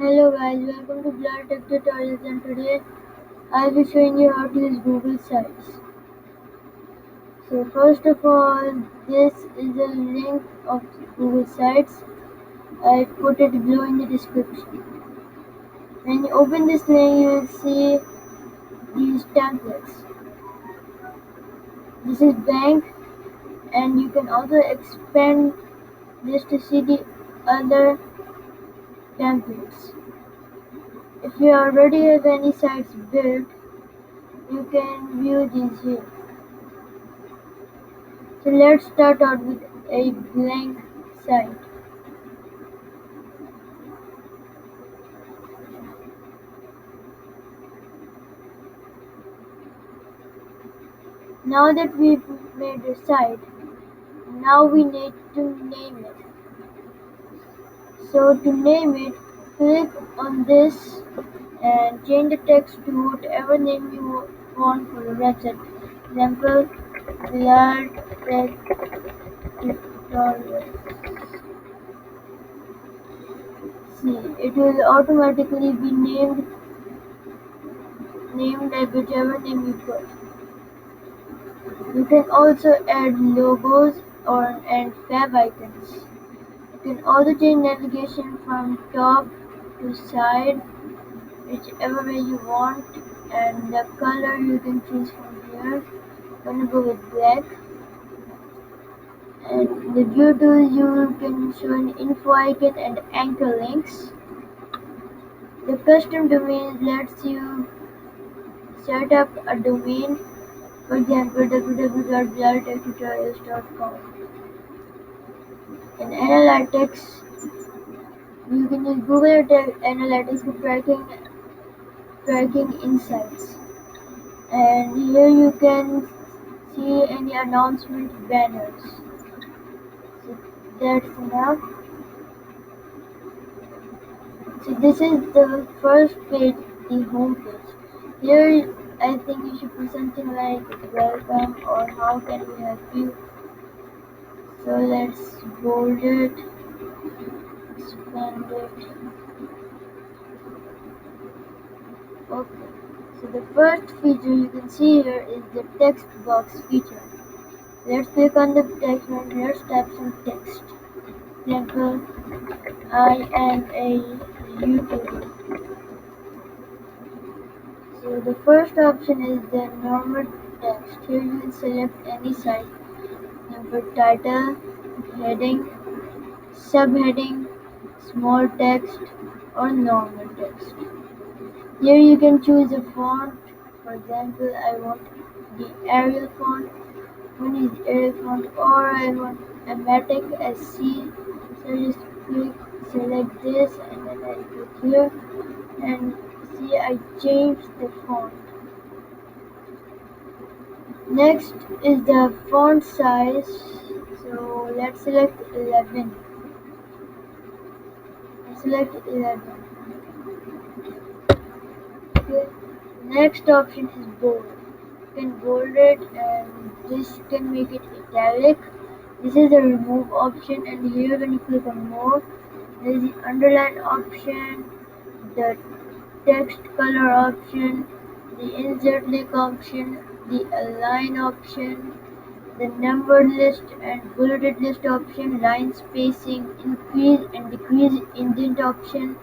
Hello guys, welcome to Blur Tech Tutorials, and today I'll be showing you how to use Google Sites. So first of all, this is a link of Google Sites. I put it below in the description. When you open this link, you will see these templates. This is blank, and you can also expand this to see the other templates. If you already have any sites built, you can view these here. So let's start out with a blank site. Now that we've made a site, now we need to name it. So to name it, click on this and change the text to whatever name you want for the website. Example, Blur Tech Tutorial. See, it will automatically be named like whichever name you put. You can also add logos and fav icons. You can also change navigation from top to side, whichever way you want, and the color you can choose from here. I'm gonna go with black. And the view tool, you can show an info icon and anchor links. The custom domain lets you set up a domain, for example www.blurtechtutorials.com. In analytics, you can use Google Analytics for tracking insights. And here you can see any announcement banners. So that's enough. So this is the first page, the home page. Here I think you should put something like welcome or how can we help you. So let's bold it, expand it. Okay. So the first feature you can see here is the text box feature. Let's click on the text and let's type some text. Example, I am a YouTuber. So the first option is the normal text. Here you can select any site. Example, title, heading, subheading, small text, or normal text. Here you can choose a font. For example, I want the Arial font. One is Arial font, or I want Amatic SC. So just select this, and then I click here, and see I changed the font. Next is the font size. So let's select 11. Select 11. Okay. Next option is bold. You can bold it, and this can make it italic. This is the remove option, and here when you click on more, there is the underline option, the text color option, the insert link option, the align option, the numbered list and bulleted list option, line spacing, increase and decrease indent option,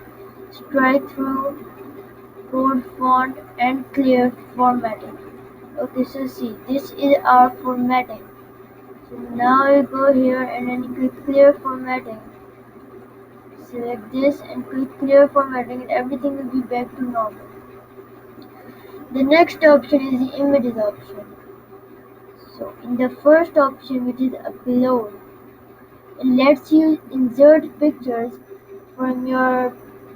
strike through, code font, and clear formatting. Okay, so see, this is our formatting. So now you go here and then you click clear formatting. Select this and click clear formatting, and everything will be back to normal. The next option is the images option. So in the first option, which is upload, it lets you insert pictures from your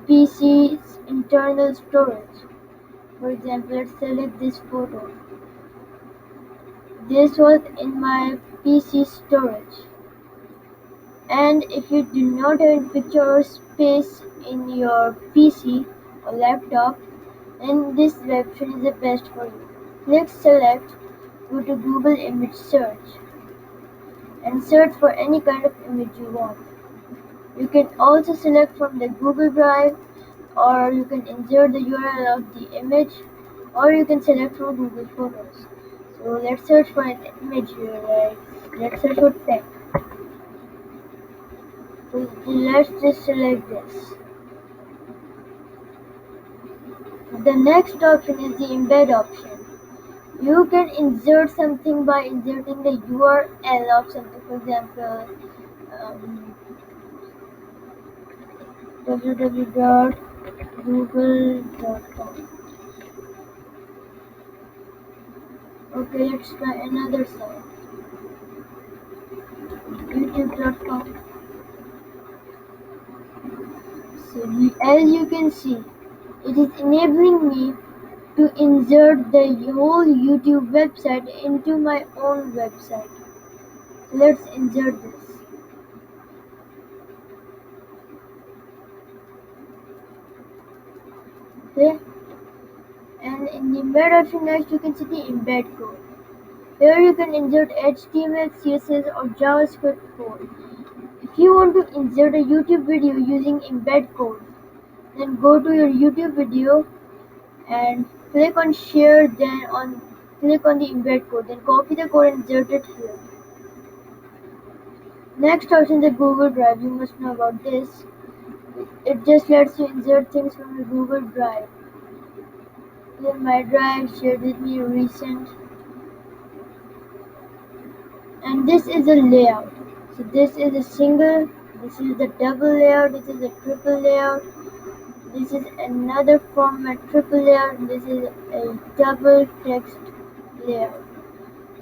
PC's internal storage. For example, let's select this photo. This was in my PC storage. And if you do not have a picture or space in your PC or laptop, then this option is the best for you. Click select, go to Google image search, and search for any kind of image you want. You can also select from the Google Drive or you can insert the URL of the image, or you can select from Google Photos. So let's search for an image here, like let's search for tech. So let's just select this. The next option is the embed option. You can insert something by inserting the URL of something, for example, um, www.google.com. Okay, let's try another site, youtube.com. So as you can see, it is enabling me to insert the whole YouTube website into my own website. Let's insert this. Okay, and in the embed option next you can see the embed code. Here you can insert HTML, CSS or JavaScript code. If you want to insert a YouTube video using embed code, then go to your YouTube video and click on share, then click on the embed code, then copy the code and insert it here. Next option is the Google Drive. You must know about this. It just lets you insert things from your Google Drive. Here my drive shared with me recent, and this is a layout. So this is a single, this is the double layout, this is a triple layout, this is another format triple layout, and this is a double text layout,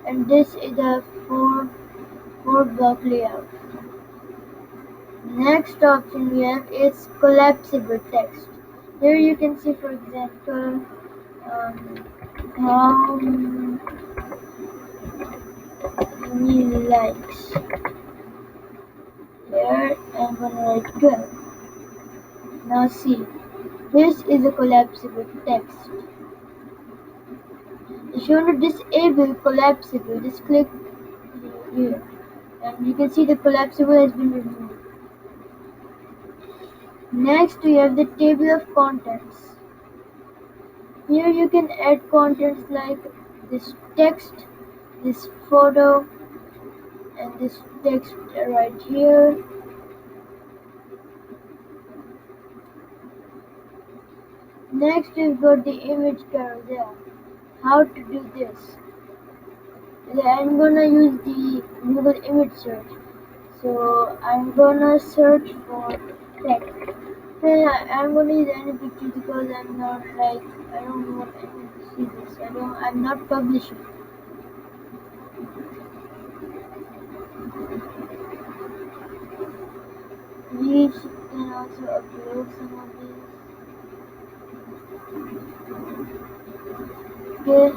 and this is a four block layout. Next option we have is collapsible text. Here you can see, for example, how many likes. Here I'm gonna write 12. Now see, this is a collapsible text. If you want to disable collapsible, just click here, and you can see the collapsible has been removed. Next we have the table of contents. Here you can add contents like this text, this photo, and this text right here. Next we've got the image carousel. How to do this? I'm gonna use the Google image search. So I'm gonna search for text. Then I'm gonna use any picture because I'm not like I don't want anyone to see this. I'm not publishing. Please can also upload some of these. Okay.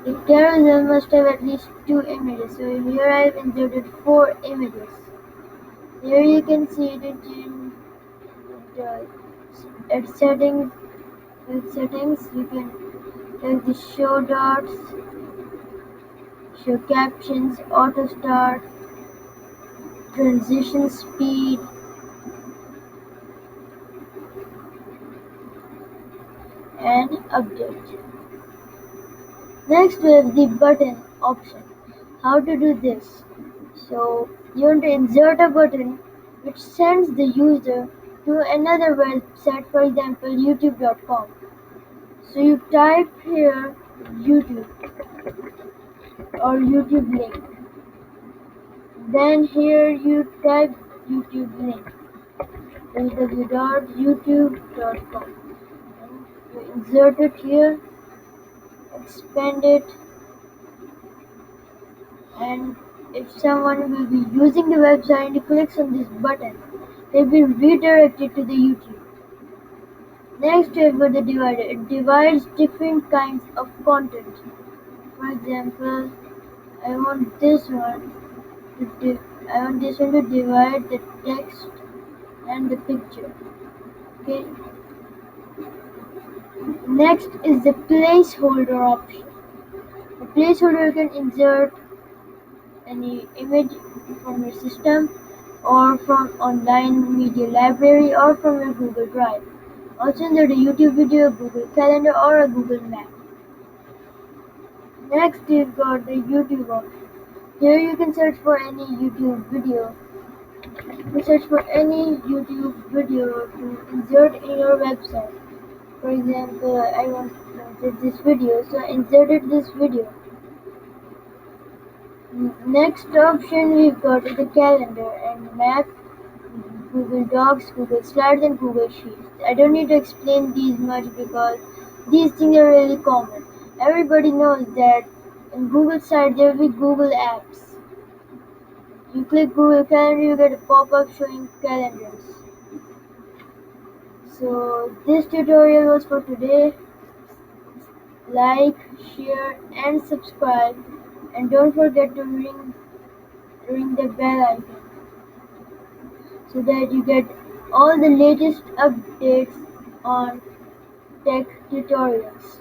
The carousel must have at least 2 images. So here I've inserted 4 images. Here you can see it in at settings. With settings you can have the show dots, show captions, auto start, transition speed, and update. Next we have the button option. How to do this? So you want to insert a button which sends the user to another website, for example youtube.com. So you type here YouTube or YouTube link. Then here you type YouTube link, www.youtube.com. You insert it here, expand it, and if someone will be using the website and clicks on this button, they will be redirected to the YouTube. Next we have got the divider. It divides different kinds of content. For example, I want this one to divide the text and the picture. Okay. Next is the placeholder option. The placeholder you can insert any image from your system or from online media library or from your Google Drive. Also insert a YouTube video, a Google Calendar, or a Google Map. Next, you've got the YouTube option. Here you can search for any YouTube video. You search for any YouTube video to insert in your website. For example, I want to insert this video, so I inserted this video. Next option we've got is the calendar and map, Google Docs, Google Slides, and Google Sheets. I don't need to explain these much because these things are really common. Everybody knows that in Google site there will be Google apps. You click Google Calendar, you get a pop-up showing calendars. So this tutorial was for today. Like, share, and subscribe, and don't forget to ring the bell icon so that you get all the latest updates on tech tutorials.